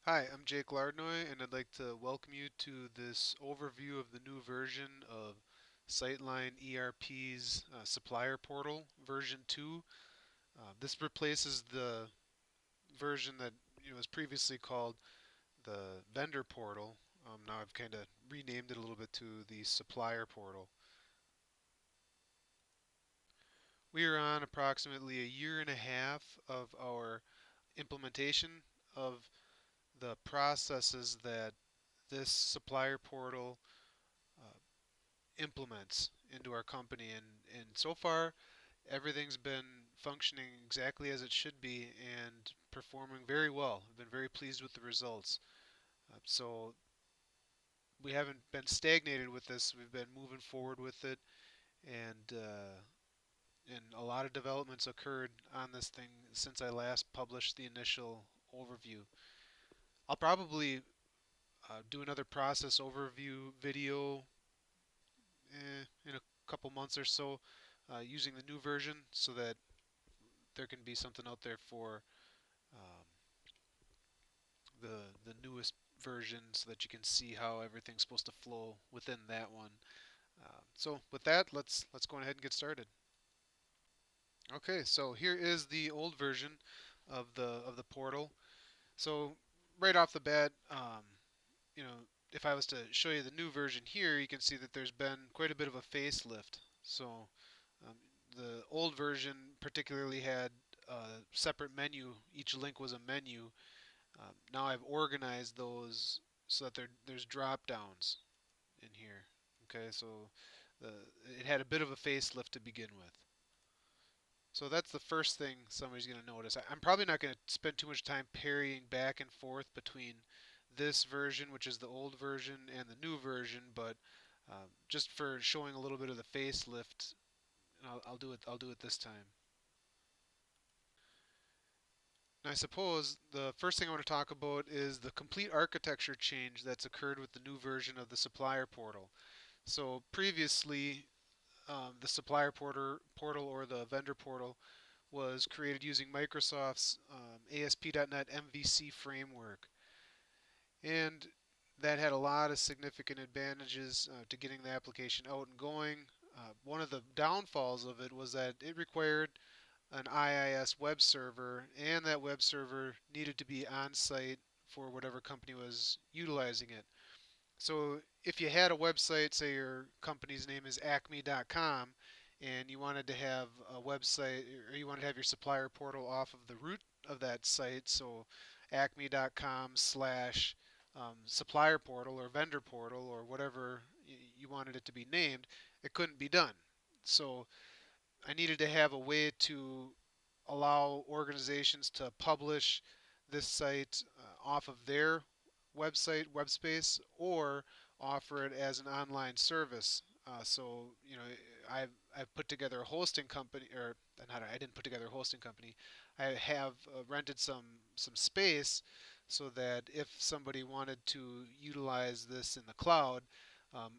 Hi, I'm Jake Lardnoy, and I'd like to welcome you to this overview of the new version of Syteline ERP's Supplier Portal version 2. This replaces the version that was previously called the Vendor Portal. Now I've kind of renamed it a little bit to the Supplier Portal. We are on approximately a year and a half of our implementation of the processes that this Supplier Portal uh, implements into our company, and so far everything's been functioning exactly as it should be and performing very well. I've been very pleased with the results. So we haven't been stagnated with this. We've been moving forward with it, and a lot of developments occurred on this thing since I last published the initial overview. I'll probably do another process overview video in a couple months or so, using the new version, so that there can be something out there for um, the newest version, so that you can see how everything's supposed to flow within that one. So with that, let's go ahead and get started. Okay, so here is the old version of the portal. So right off the bat, if I was to show you the new version here, you can see that there's been quite a bit of a facelift. So um, the old version particularly had a separate menu. Each link was a menu. Now I've organized those so that there's drop downs in here. Okay, so it had a bit of a facelift to begin with. So that's the first thing somebody's going to notice. I'm probably not going to spend too much time parrying back and forth between this version, which is the old version, and the new version, but just for showing a little bit of the facelift, I'll do it. I'll do it this time. Now, I suppose the first thing I want to talk about is the complete architecture change that's occurred with the new version of the Supplier Portal. So previously, the Portal or the Vendor Portal was created using Microsoft's ASP.NET MVC framework, and that had a lot of significant advantages to getting the application out and going. One of the downfalls of it was that it required an IIS web server, and that web server needed to be on site for whatever company was utilizing it. So if you had a website, say your company's name is acme.com, and you wanted to have a website, or you wanted to have your supplier portal off of the root of that site, so acme.com slash supplier portal or vendor portal or whatever you wanted it to be named, it couldn't be done. So I needed to have a way to allow organizations to publish this site off of their website, web space, or offer it as an online service. So I've put together a hosting company, or not. I didn't put together a hosting company. I have rented some space so that if somebody wanted to utilize this in the cloud,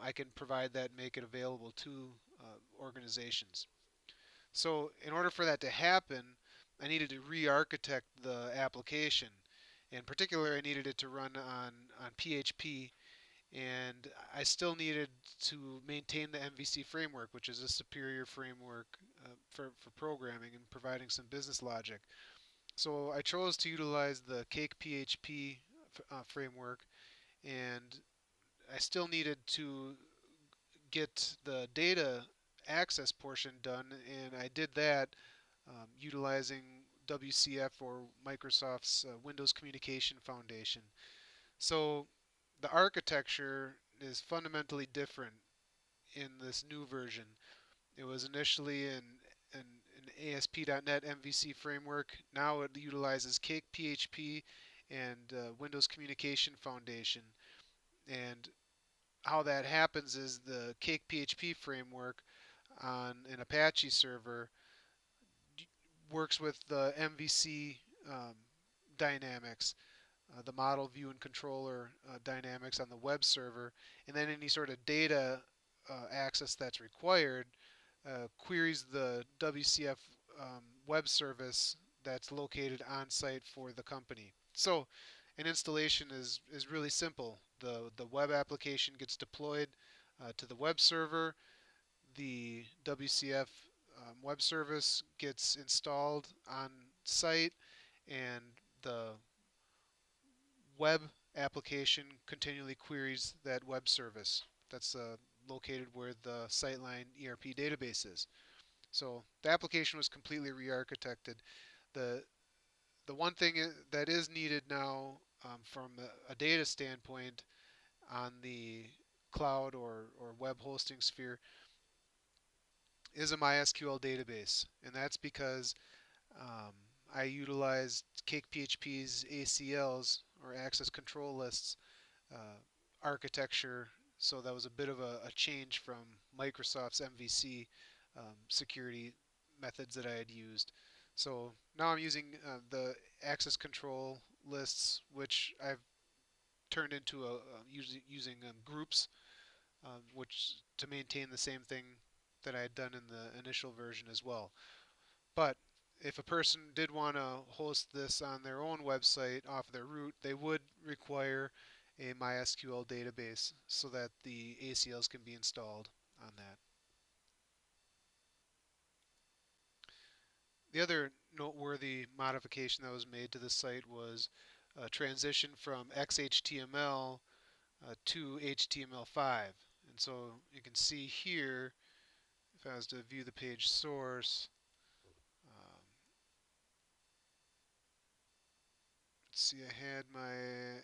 I can provide that and make it available to organizations. So in order for that to happen, I needed to re-architect the application. In particular, I needed it to run on PHP, and I still needed to maintain the MVC framework, which is a superior framework for programming and providing some business logic. So I chose to utilize the Cake PHP framework, and I still needed to get the data access portion done, and I did that utilizing WCF, or Microsoft's Windows Communication Foundation. So the architecture is fundamentally different in this new version. It was initially an ASP.NET MVC framework. Now it utilizes Cake PHP and Windows Communication Foundation. And how that happens is the Cake PHP framework on an Apache server works with the MVC dynamics, the model view and controller dynamics on the web server, and then any sort of data access that's required queries the WCF web service that's located on site for the company. So And installation is really simple. The web application gets deployed to the web server. The WCF web service gets installed on site, and the web application continually queries that web service. That's located where the Syteline ERP database is. So the application was completely re-architected. The the one thing that is needed now from a data standpoint on the cloud or web hosting sphere is a MySQL database, and that's because um, I utilized CakePHP's ACLs or access control lists uh, architecture, so that was a bit of a change from Microsoft's MVC security methods that I had used. So now I'm using the access control lists, which I've turned into using groups, which to maintain the same thing that I had done in the initial version as well. But if a person did want to host this on their own website off their root, they would require a MySQL database so that the ACLs can be installed on that. The other noteworthy modification that was made to the site was a transition from XHTML to HTML5. And so you can see here, if I was to view the page source, let's see, I had my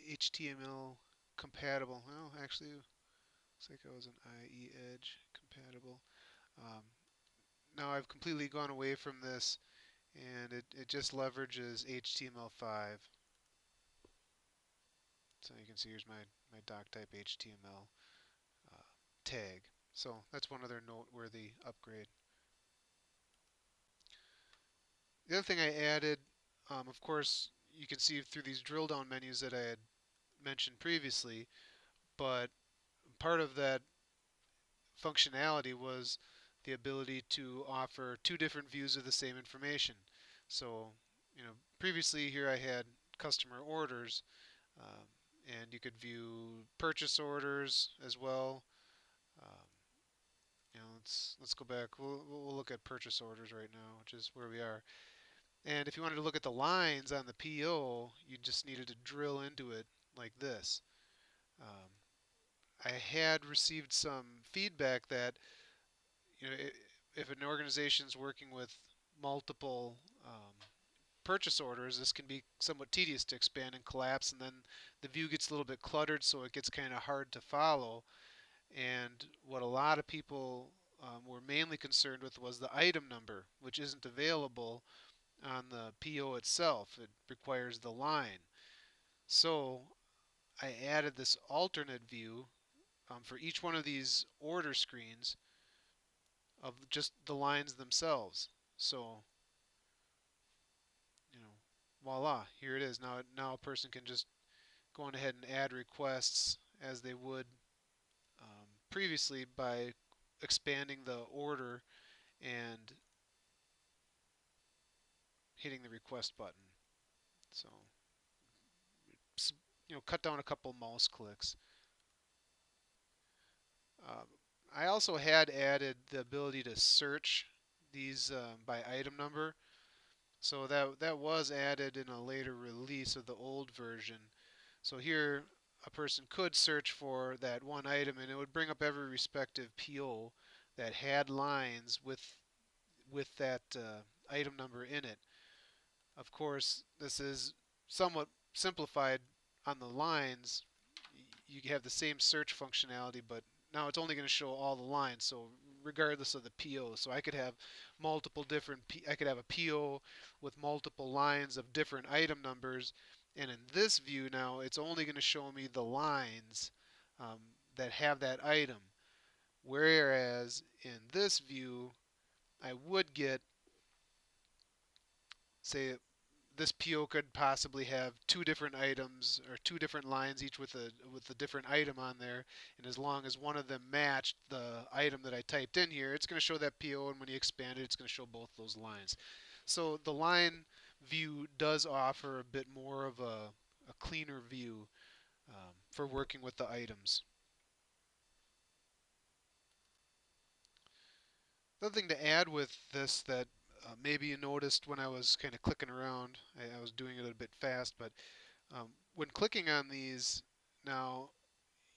HTML compatible. Well, actually, looks like I was an IE Edge compatible. Um, Now I've completely gone away from this, and it just leverages HTML5. So you can see here's my doc type HTML tag. So that's one other noteworthy upgrade. The other thing I added, of course, you can see through these drill down menus that I had mentioned previously, but part of that functionality was the ability to offer two different views of the same information. So, previously here I had customer orders, um, and you could view purchase orders as well. Um, let's go back. We'll look at purchase orders right now, which is where we are. And if you wanted to look at the lines on the PO, you just needed to drill into it like this. Um, I had received some feedback that if an organization is working with multiple purchase orders, this can be somewhat tedious to expand and collapse, and then the view gets a little bit cluttered, so it gets kind of hard to follow. And what a lot of people were mainly concerned with was the item number, which isn't available on the PO itself. It requires the line. So I added this alternate view for each one of these order screens of just the lines themselves. So, voila, here it is. Now a person can just go on ahead and add requests as they would previously by expanding the order and hitting the request button. So, cut down a couple mouse clicks. Um, I also had added the ability to search these by item number. So that was added in a later release of the old version. So here a person could search for that one item, and it would bring up every respective PO that had lines with that item number in it. Of course, this is somewhat simplified on the lines. You have the same search functionality, but now it's only going to show all the lines, so regardless of the PO. So I could have multiple different, I could have a PO with multiple lines of different item numbers, and in this view now, it's only going to show me the lines um, that have that item. Whereas in this view, I would get, say, this PO could possibly have two different items or two different lines, each with a different item on there. And as long as one of them matched the item that I typed in here, it's going to show that PO. And when you expand it, it's going to show both those lines. So the line view does offer a bit more of a cleaner view for working with the items. The other thing to add with this that maybe you noticed when I was kind of clicking around, I was doing it a bit fast, but when clicking on these now,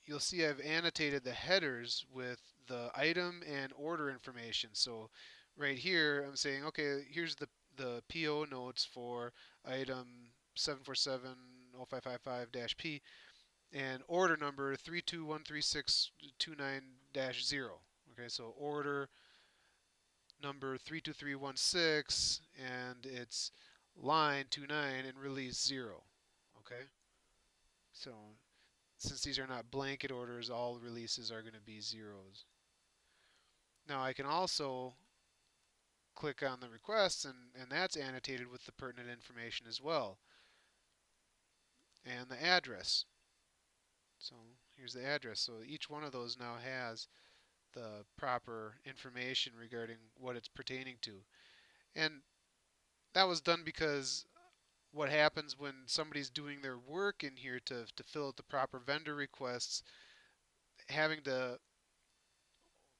you'll see I've annotated the headers with the item and order information. So right here, I'm saying, okay, here's the PO notes for item 7470555-P and order number 3213629-0. Okay, so order number 32316 and it's line 29 and release 0. Okay, so since these are not blanket orders, all releases are going to be zeros. Now I can also click on the requests and that's annotated with the pertinent information as well. And the address. So here's the address. So each one of those now has the proper information regarding what it's pertaining to. And that was done because what happens when somebody's doing their work in here to fill out the proper vendor requests, having to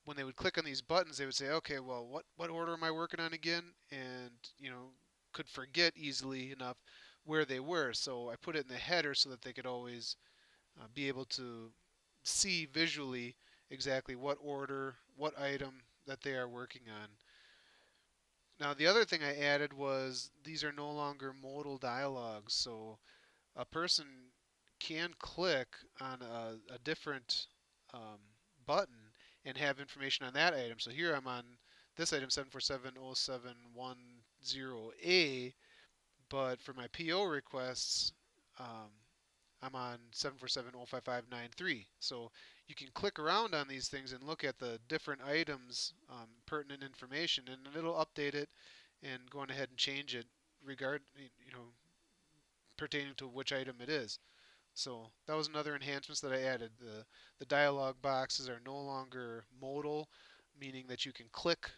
when they would click on these buttons, they would say, okay, well, what order am I working on again? And, could forget easily enough where they were. So I put it in the header so that they could always be able to see visually exactly what order, what item that they are working on. Now, the other thing I added was these are no longer modal dialogues. So a person can click on a different um, button and have information on that item. So here I'm on this item 7470710A, but for my PO requests, um, I'm on 747055593. So you can click around on these things and look at the different items, pertinent information, and it'll update it and go on ahead and change it pertaining to which item it is. So that was another enhancements that I added. The dialog boxes are no longer modal, meaning that you can click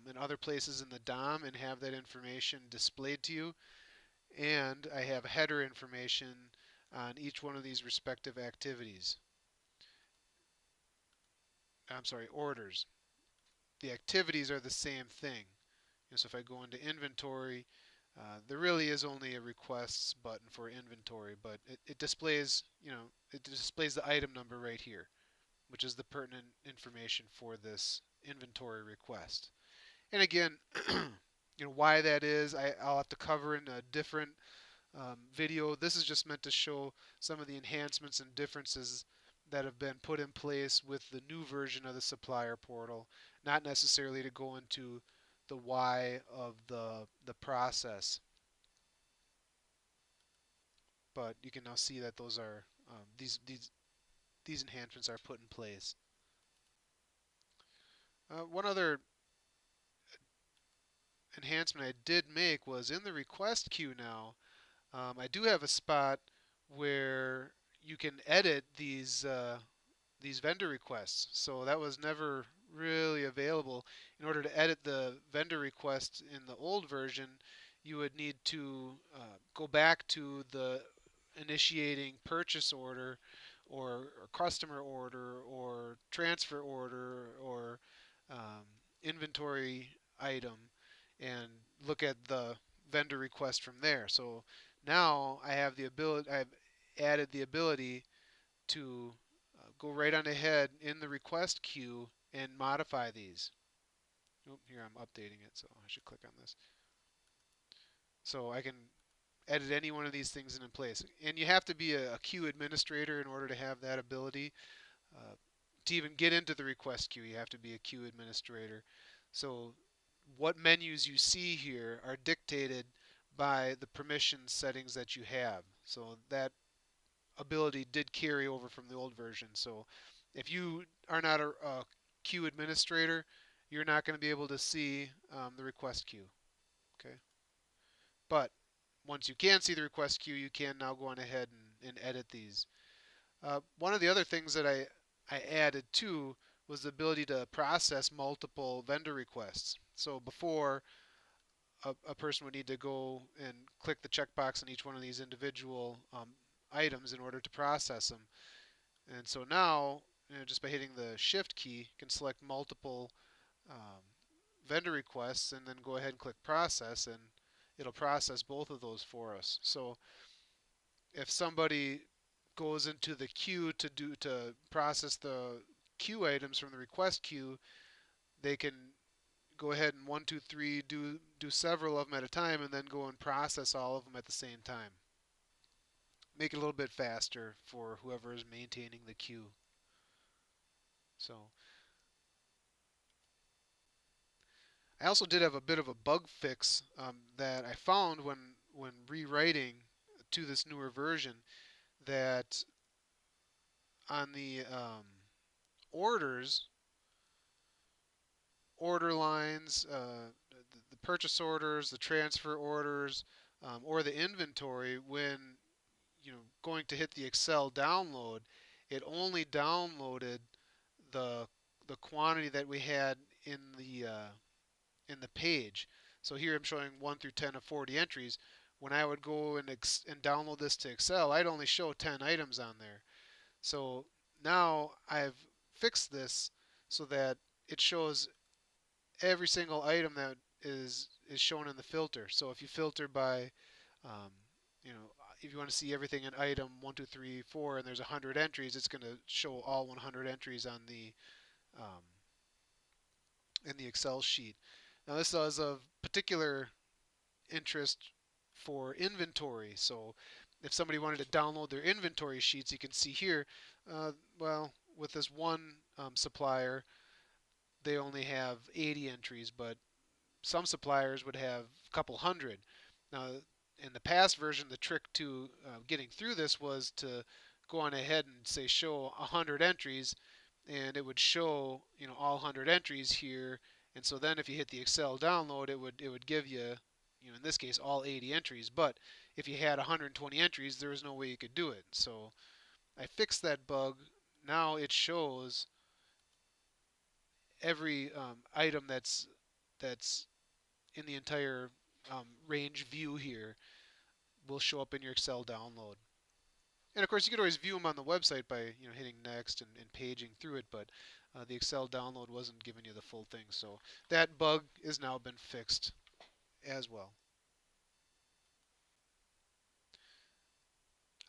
in other places in the DOM and have that information displayed to you. And I have header information on each one of these respective activities. I'm sorry, orders. The activities are the same thing. So if I go into inventory, there really is only a requests button for inventory, but it displays, it displays the item number right here, which is the pertinent information for this inventory request. And again, why that is, I'll have to cover in a different video. This is just meant to show some of the enhancements and differences that have been put in place with the new version of the supplier portal, not necessarily to go into the why of the process. But you can now see that those are these enhancements are put in place. One other enhancement I did make was in the request queue now. I do have a spot where you can edit these vendor requests. So that was never really available. In order to edit the vendor request in the old version, you would need to go back to the initiating purchase order or customer order or transfer order or inventory item and look at the vendor request from there. So now I have the ability, I've added the ability to go right on ahead in the request queue and modify these. Oh, here I'm updating it, so I should click on this. So I can edit any one of these things in place. And you have to be a queue administrator in order to have that ability. To even get into the request queue, you have to be a queue administrator. So what menus you see here are dictated by the permission settings that you have. So that ability did carry over from the old version. So if you are not a queue administrator, you're not going to be able to see the request queue. Okay, but once you can see the request queue, you can now go on ahead and edit these. One of the other things that I added too was the ability to process multiple vendor requests. So before, a person would need to go and click the checkbox on each one of these individual items in order to process them. And so now, just by hitting the Shift key, you can select multiple um, vendor requests and then go ahead and click process, and it'll process both of those for us. So if somebody goes into the queue to process the queue items from the request queue, they can go ahead and 1, 2, 3 do several of them at a time, and then go and process all of them at the same time. Make it a little bit faster for whoever is maintaining the queue. So I also did have a bit of a bug fix that I found when rewriting to this newer version, that on the orders, order lines, the purchase orders, the transfer orders, or the inventory, when going to hit the Excel download, it only downloaded the the quantity that we had in the page. So here I'm showing 1 through 10 of 40 entries. When I would go and download this to Excel, I'd only show 10 items on there. So now I've fixed this so that it shows every single item that is shown in the filter. So if you filter by, um, if you want to see everything in item 1, 2, 3, 4, and there's 100 entries, it's going to show all 100 entries on the um, in the Excel sheet. Now this is of particular interest for inventory. So if somebody wanted to download their inventory sheets, you can see here, well, with this one supplier, they only have 80 entries, but some suppliers would have a couple hundred. Now, in the past version, the trick to getting through this was to go on ahead and say show 100 entries, and it would show all 100 entries here. And so then if you hit the Excel download, it would give you, in this case, all 80 entries. But if you had 120 entries, there was no way you could do it. So I fixed that bug. Now it shows every item that's in the entire range view here will show up in your Excel download. And of course, you could always view them on the website by hitting next and paging through it, but the Excel download wasn't giving you the full thing. So that bug has now been fixed as well.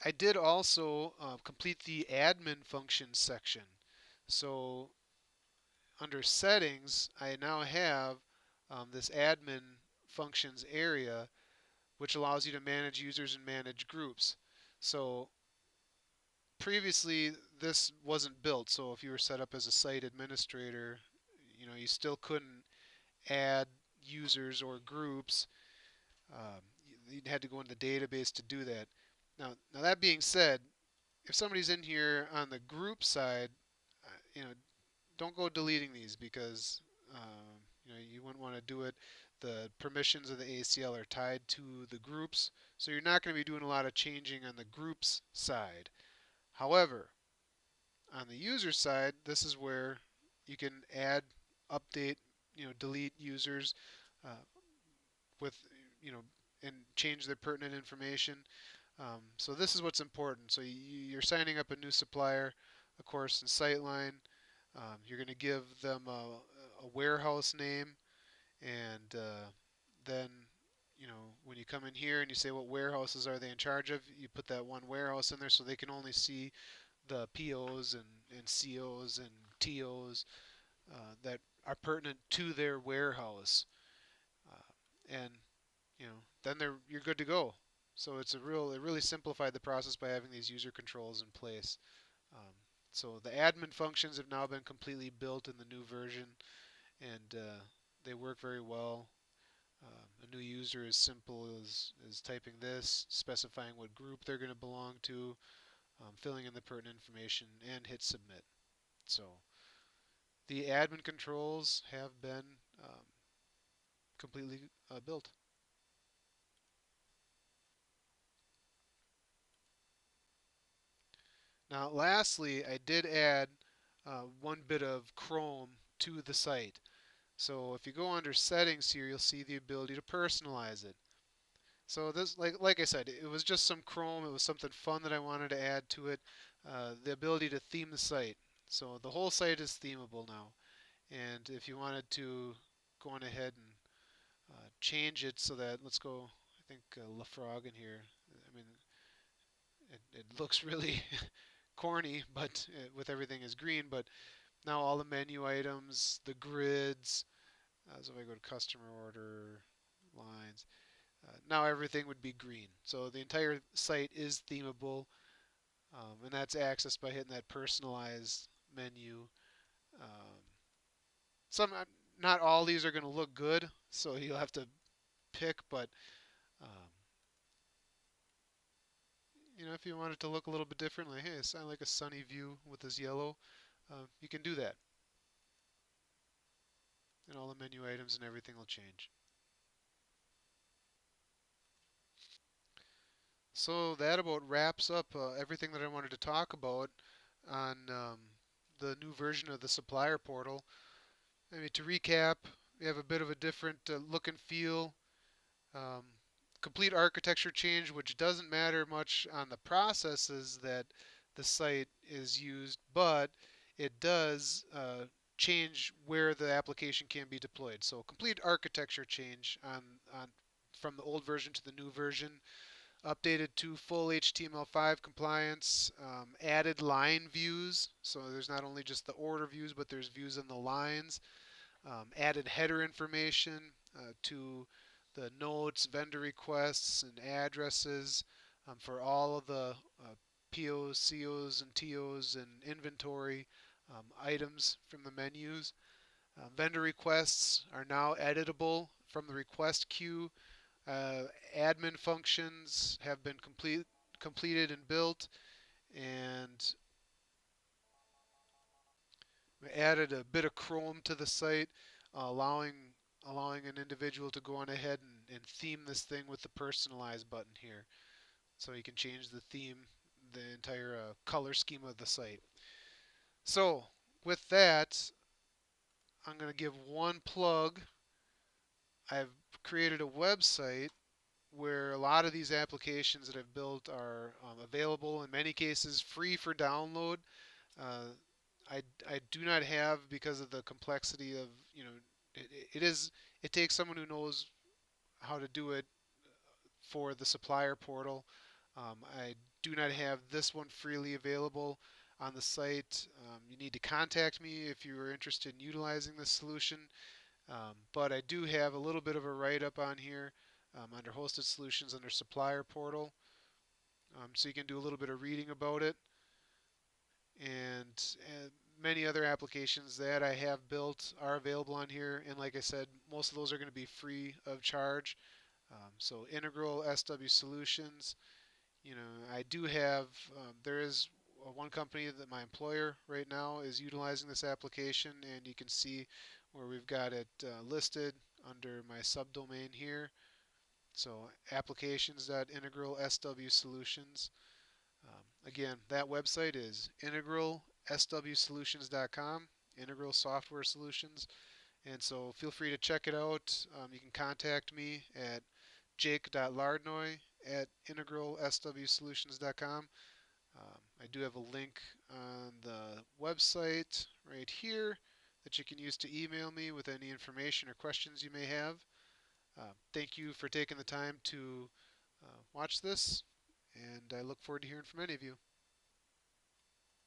I did also complete the admin functions section. So under settings, I now have this admin functions area, which allows you to manage users and manage groups. So previously this wasn't built, so if you were set up as a site administrator, you still couldn't add users or groups. Um, you had to go in the database to do that. Now that being said, if somebody's in here on the group side, don't go deleting these, because you wouldn't want to do it. The permissions of the ACL are tied to the groups, so you're not going to be doing a lot of changing on the groups side. However, on the user side, this is where you can add, update, delete users uh, with, and change their pertinent information. So this is what's important. So you're signing up a new supplier, of course, in Syteline. You're going to give them a warehouse name, and then when you come in here and you say what warehouses are they in charge of, you put that one warehouse in there so they can only see the POs and COs and TOs that are pertinent to their warehouse, and then you're good to go. So it really simplified the process by having these user controls in place. Um, so the admin functions have now been completely built in the new version, and they work very well. A new user is simple as typing this, specifying what group they're going to belong to, filling in the pertinent information, and hit submit. So the admin controls have been completely built. Now, lastly, I did add one bit of Chrome to the site. So if you go under settings here, you'll see the ability to personalize it. So this, like I said, it was just some Chrome. It was something fun that I wanted to add to it. The ability to theme the site. So the whole site is themable now. And if you wanted to go on ahead and change it so that, let's go, I think LaFrog in here. I mean, it looks really corny, but with everything is green. But now all the menu items, the grids. So if I go to customer order lines, now everything would be green. So the entire site is themable, and that's accessed by hitting that personalize menu. Um, some, not all these are going to look good, so you'll have to pick. But um, if you want it to look a little bit different, like hey, I like a sunny view with this yellow, you can do that, and all the menu items and everything will change. So that about wraps up everything that I wanted to talk about on the new version of the Supplier Portal. I mean, to recap, we have a bit of a different look and feel. Um, Complete architecture change, which doesn't matter much on the processes that the site is used, but it does change where the application can be deployed. So complete architecture change on from the old version to the new version. Updated to full HTML5 compliance, added line views, so there's not only just the order views, but there's views in the lines, added header information to the notes, vendor requests, and addresses for all of the POs, COs, and TOs and inventory items from the menus. Vendor requests are now editable from the request queue. Admin functions have been completed and built, and we added a bit of Chrome to the site, allowing an individual to go on ahead and theme this thing with the personalize button here. So you can change the theme, the entire color scheme of the site. So with that, I'm going to give one plug. I've created a website where a lot of these applications that I've built are available, in many cases free for download. Uh, I do not have, because of the complexity of, it, it is it takes someone who knows how to do it for the supplier portal. I do not have this one freely available on the site. You need to contact me if you are interested in utilizing this solution. But I do have a little bit of a write-up on here under hosted solutions under supplier portal. So you can do a little bit of reading about it. And many other applications that I have built are available on here. And like I said, most of those are going to be free of charge. So Integral SW Solutions, I do have, there is one company that my employer right now is utilizing this application, and you can see where we've got it listed under my subdomain here. So applications.integralswsolutions. Again, that website is integralswsolutions.com, Integral Software Solutions. And so feel free to check it out. You can contact me at jake.lardnoy@integralswsolutions.com. I do have a link on the website right here that you can use to email me with any information or questions you may have. Thank you for taking the time to watch this, and I look forward to hearing from any of you.